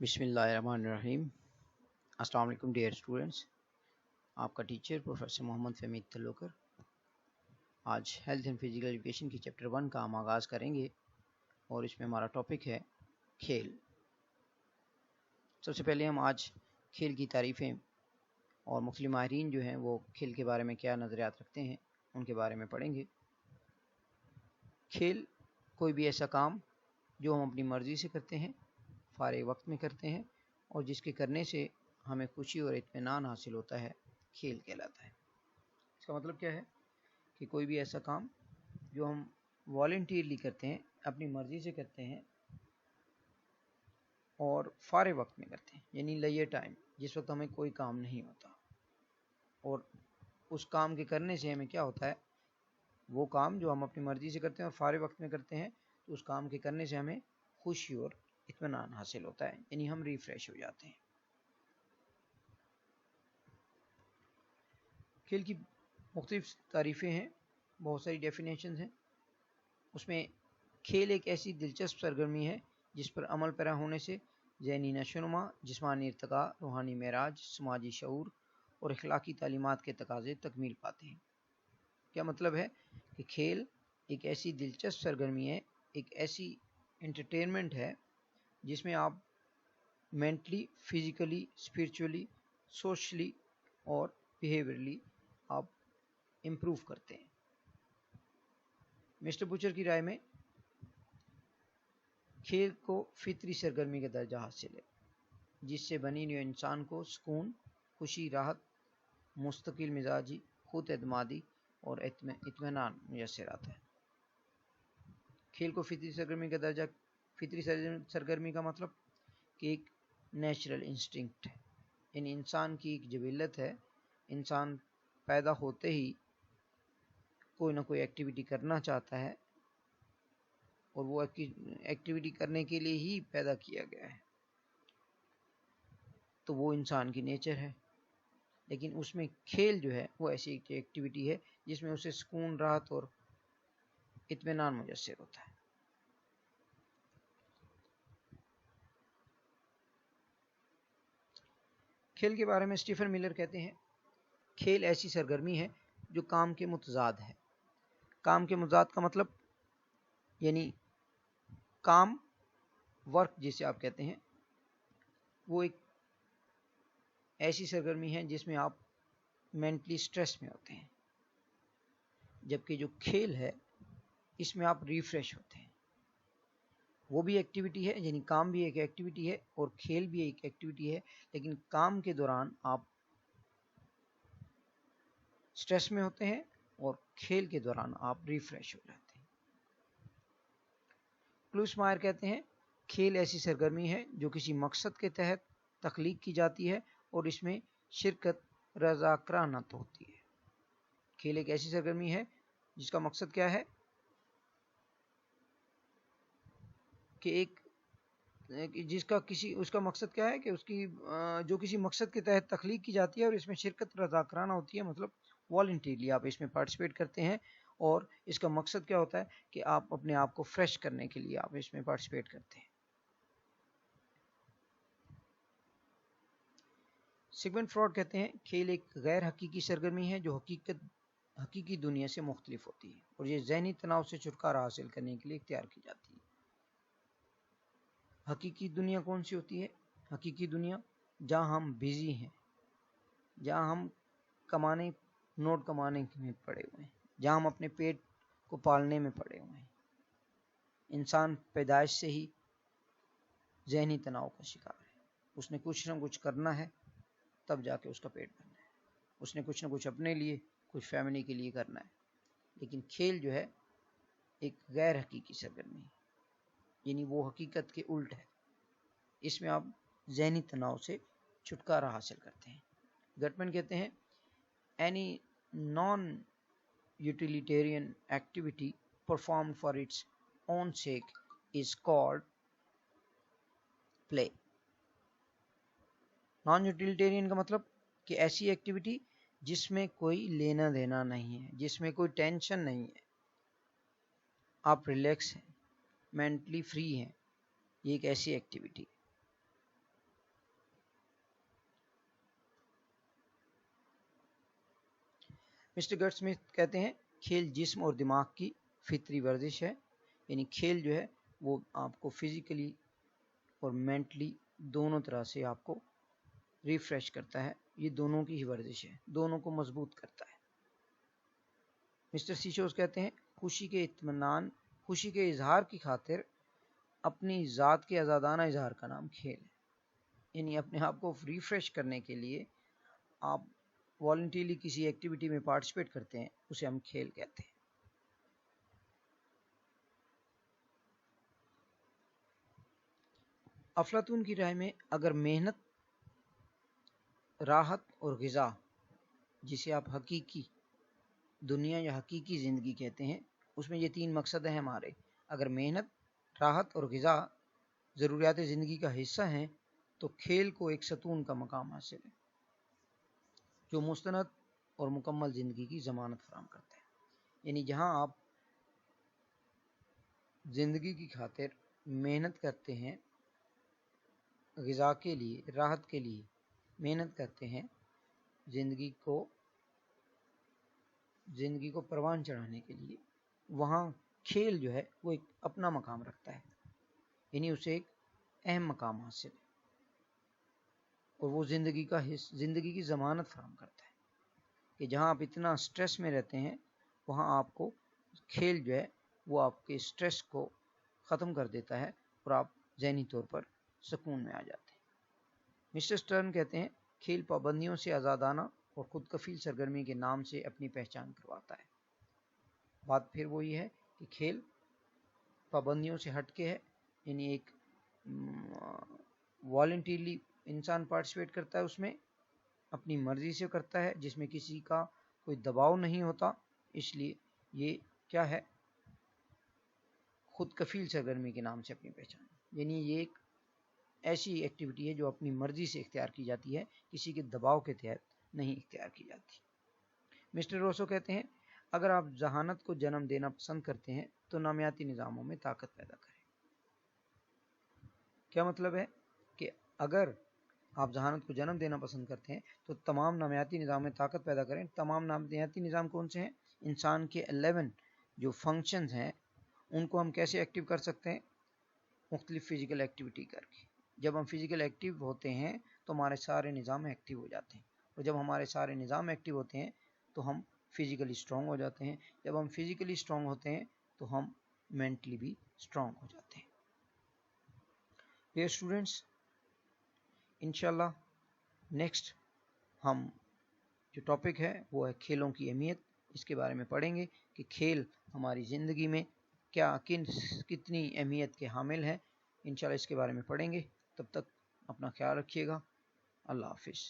بسم اللہ الرحمن الرحیم۔ السلام علیکم ڈیئر اسٹوڈنٹس، آپ کا ٹیچر پروفیسر محمد فہمید تلوکر آج ہیلتھ اینڈ فزیکل ایجوکیشن کی چیپٹر 1 کا ہم آغاز کریں گے، اور اس میں ہمارا ٹاپک ہے کھیل۔ سب سے پہلے ہم آج کھیل کی تعریفیں اور مختلف ماہرین جو ہیں وہ کھیل کے بارے میں کیا نظریات رکھتے ہیں ان کے بارے میں پڑھیں گے۔ کھیل کوئی بھی ایسا کام جو ہم اپنی مرضی سے کرتے ہیں، فارغ وقت میں کرتے ہیں، اور جس کے کرنے سے ہمیں خوشی اور اطمینان حاصل ہوتا ہے، کھیل کہلاتا ہے۔ اس کا مطلب کیا ہے کہ کوئی بھی ایسا کام جو ہم والنٹیرلی کرتے ہیں، اپنی مرضی سے کرتے ہیں اور فارغ وقت میں کرتے ہیں، یعنی لیجر ٹائم، جس وقت ہمیں کوئی کام نہیں ہوتا، اور اس کام کے کرنے سے ہمیں کیا ہوتا ہے، وہ کام جو ہم اپنی مرضی سے کرتے ہیں اور فارغ وقت میں کرتے ہیں، تو اس کام کے کرنے سے ہمیں خوشی اور اطمینان حاصل ہوتا ہے، یعنی ہم ریفریش ہو جاتے ہیں۔ کھیل کی مختلف تعریفیں ہیں، بہت ساری ڈیفینیشنز ہیں۔ اس میں کھیل ایک ایسی دلچسپ سرگرمی ہے جس پر عمل پیرا ہونے سے ذہنی نشوونما، جسمانی ارتقاء، روحانی معراج، سماجی شعور اور اخلاقی تعلیمات کے تقاضے تکمیل پاتے ہیں۔ کیا مطلب ہے کہ کھیل ایک ایسی دلچسپ سرگرمی ہے، ایک ایسی انٹرٹینمنٹ ہے جس میں آپ مینٹلی، فزیکلی، اسپرچولی، سوشلی اور بیہیویئرلی آپ امپروو کرتے ہیں۔ مسٹر بچر کی رائے میں کھیل کو فطری سرگرمی کا درجہ حاصل ہے، جس سے بنی ہوئی انسان کو سکون، خوشی، راحت، مستقل مزاجی، خود اعتمادی اور اطمینان میسر آتا ہے۔ کھیل کو فطری سرگرمی کا درجہ، فطری سرگرمی کا مطلب کہ ایک نیچرل انسٹنکٹ ہے، یعنی انسان کی ایک جبلت ہے، انسان پیدا ہوتے ہی کوئی نہ کوئی ایکٹیویٹی کرنا چاہتا ہے، اور وہ ایکٹیویٹی کرنے کے لیے ہی پیدا کیا گیا ہے، تو وہ انسان کی نیچر ہے۔ لیکن اس میں کھیل جو ہے وہ ایسی ایک ایکٹیویٹی ہے جس میں اسے سکون، راحت اور اطمینان میسر ہوتا ہے۔ کھیل کے بارے میں اسٹیفن ملر کہتے ہیں، کھیل ایسی سرگرمی ہے جو کام کے متضاد ہے۔ کام کے متضاد کا مطلب یعنی کام، ورک جسے آپ کہتے ہیں، وہ ایک ایسی سرگرمی ہے جس میں آپ مینٹلی سٹریس میں ہوتے ہیں، جبکہ جو کھیل ہے اس میں آپ ریفریش ہوتے ہیں۔ وہ بھی ایکٹیویٹی ہے، یعنی کام بھی ایک ایکٹیویٹی ہے اور کھیل بھی ایک ایکٹیویٹی ہے، لیکن کام کے دوران آپ سٹریس میں ہوتے ہیں اور کھیل کے دوران آپ ریفریش ہو جاتے ہیں۔ کلوس مائر کہتے ہیں، کھیل ایسی سرگرمی ہے جو کسی مقصد کے تحت تخلیق کی جاتی ہے اور اس میں شرکت رضاکارانہ ہوتی ہے۔ کھیل ایک ایسی سرگرمی ہے جس کا مقصد کیا ہے کہ اس کا مقصد کیا ہے کہ اس کی جو کسی مقصد کے تحت تخلیق کی جاتی ہے اور اس میں شرکت رضاکارانہ ہوتی ہے، مطلب والنٹیرلی آپ اس میں پارٹیسپیٹ کرتے ہیں، اور اس کا مقصد کیا ہوتا ہے کہ آپ اپنے آپ کو فریش کرنے کے لیے آپ اس میں پارٹیسپیٹ کرتے ہیں۔ سگمنڈ فراڈ کہتے ہیں، کھیل ایک غیر حقیقی سرگرمی ہے جو حقیقی دنیا سے مختلف ہوتی ہے، اور یہ ذہنی تناؤ سے چھٹکارا حاصل کرنے کے لیے اختیار کی جاتی ہے۔ حقیقی دنیا کون سی ہوتی ہے؟ حقیقی دنیا جہاں ہم بزی ہیں، جہاں ہم نوٹ کمانے میں پڑے ہوئے ہیں، جہاں ہم اپنے پیٹ کو پالنے میں پڑے ہوئے ہیں۔ انسان پیدائش سے ہی ذہنی تناؤ کا شکار ہے، اس نے کچھ نہ کچھ کرنا ہے تب جا کے اس کا پیٹ بھرنا ہے، اس نے کچھ نہ کچھ اپنے لیے، کچھ فیملی کے لیے کرنا ہے۔ لیکن کھیل جو ہے ایک غیر حقیقی سرگرمی ہے، یعنی وہ حقیقت کے الٹ ہے، اس میں آپ ذہنی تناؤ سے چھٹکارا حاصل کرتے ہیں۔ گٹمن کہتے ہیں، any non-utilitarian activity performed for its own sake is called play۔ Naan utilitarian کا مطلب کہ ایسی ایکٹیویٹی جس میں کوئی لینا دینا نہیں ہے، جس میں کوئی ٹینشن نہیں ہے، آپ ریلیکس ہیں، مینٹلی فری ہیں، یہ ایک ایسی ایکٹیویٹی ہے۔ مسٹر گٹ اسمتھ کہتے ہیں کھیل جسم اور دماغ کی فطری ورزش ہے، یعنی کھیل جو ہے وہ آپ کو فزیکلی اور مینٹلی دونوں طرح سے آپ کو ریفریش کرتا ہے، یہ دونوں کی ہی ورزش ہے، دونوں کو مضبوط کرتا ہے۔ مسٹر سیشوز کہتے ہیں خوشی کے اطمینان، خوشی کے اظہار کی خاطر اپنی ذات کے آزادانہ اظہار کا نام کھیل ہے، یعنی اپنے آپ کو ریفریش کرنے کے لیے آپ والنٹیرلی کسی ایکٹیویٹی میں پارٹیسپیٹ کرتے ہیں، اسے ہم کھیل کہتے ہیں۔ افلاطون کی رائے میں اگر محنت، راحت اور غذا، جسے آپ حقیقی دنیا یا حقیقی زندگی کہتے ہیں، اس میں یہ تین مقصد ہیں ہمارے، اگر محنت، راحت اور غذا ضروریات زندگی کا حصہ ہیں تو کھیل کو ایک ستون کا مقام حاصل ہے جو مستند اور مکمل زندگی کی ضمانت فراہم کرتا ہے، یعنی جہاں آپ زندگی کی خاطر محنت کرتے ہیں، غذا کے لیے، راحت کے لیے محنت کرتے ہیں، زندگی کو پروان چڑھانے کے لیے، وہاں کھیل جو ہے وہ ایک اپنا مقام رکھتا ہے، یعنی اسے ایک اہم مقام حاصل ہے اور وہ زندگی کی ضمانت فراہم کرتا ہے کہ جہاں آپ اتنا سٹریس میں رہتے ہیں وہاں آپ کو کھیل جو ہے وہ آپ کے سٹریس کو ختم کر دیتا ہے اور آپ ذہنی طور پر سکون میں آ جاتے ہیں۔ مسٹر سٹرن کہتے ہیں کھیل پابندیوں سے آزادانہ اور خود کفیل سرگرمی کے نام سے اپنی پہچان کرواتا ہے۔ بات پھر وہی ہے کہ کھیل پابندیوں سے ہٹ کے ہے، یعنی ایک والنٹیرلی انسان پارٹیسپیٹ کرتا ہے، اس میں اپنی مرضی سے کرتا ہے، جس میں کسی کا کوئی دباؤ نہیں ہوتا، اس لیے یہ کیا ہے، خود کفیل سرگرمی کے نام سے اپنی پہچان، یعنی یہ ایک ایسی ایکٹیویٹی ہے جو اپنی مرضی سے اختیار کی جاتی ہے، کسی کے دباؤ کے تحت نہیں اختیار کی جاتی۔ مسٹر روسو کہتے ہیں اگر آپ ذہانت کو جنم دینا پسند کرتے ہیں تو نامیاتی نظاموں میں طاقت پیدا کریں۔ کیا مطلب ہے کہ اگر آپ ذہانت کو جنم دینا پسند کرتے ہیں تو تمام نامیاتی نظام میں طاقت پیدا کریں۔ تمام نامیاتی نظام کون سے ہیں؟ انسان کے 11 جو فنکشنز ہیں ان کو ہم کیسے ایکٹیو کر سکتے ہیں؟ مختلف فزیکل ایکٹیویٹی کر کے۔ جب ہم فزیکل ایکٹیو ہوتے ہیں تو ہمارے سارے نظام ایکٹیو ہو جاتے ہیں، اور جب ہمارے سارے نظام ایکٹیو ہوتے ہیں تو ہم فزیکلی اسٹرانگ ہو جاتے ہیں، جب ہم فزیکلی اسٹرانگ ہوتے ہیں تو ہم مینٹلی بھی اسٹرانگ ہو جاتے ہیں۔ ڈیئر اسٹوڈنٹس، انشاءاللہ نیکسٹ ہم جو ٹاپک ہے وہ ہے کھیلوں کی اہمیت، اس کے بارے میں پڑھیں گے کہ کھیل ہماری زندگی میں کتنی اہمیت کے حامل ہیں، انشاءاللہ اس کے بارے میں پڑھیں گے۔ تب تک اپنا خیال رکھیے گا، اللہ حافظ۔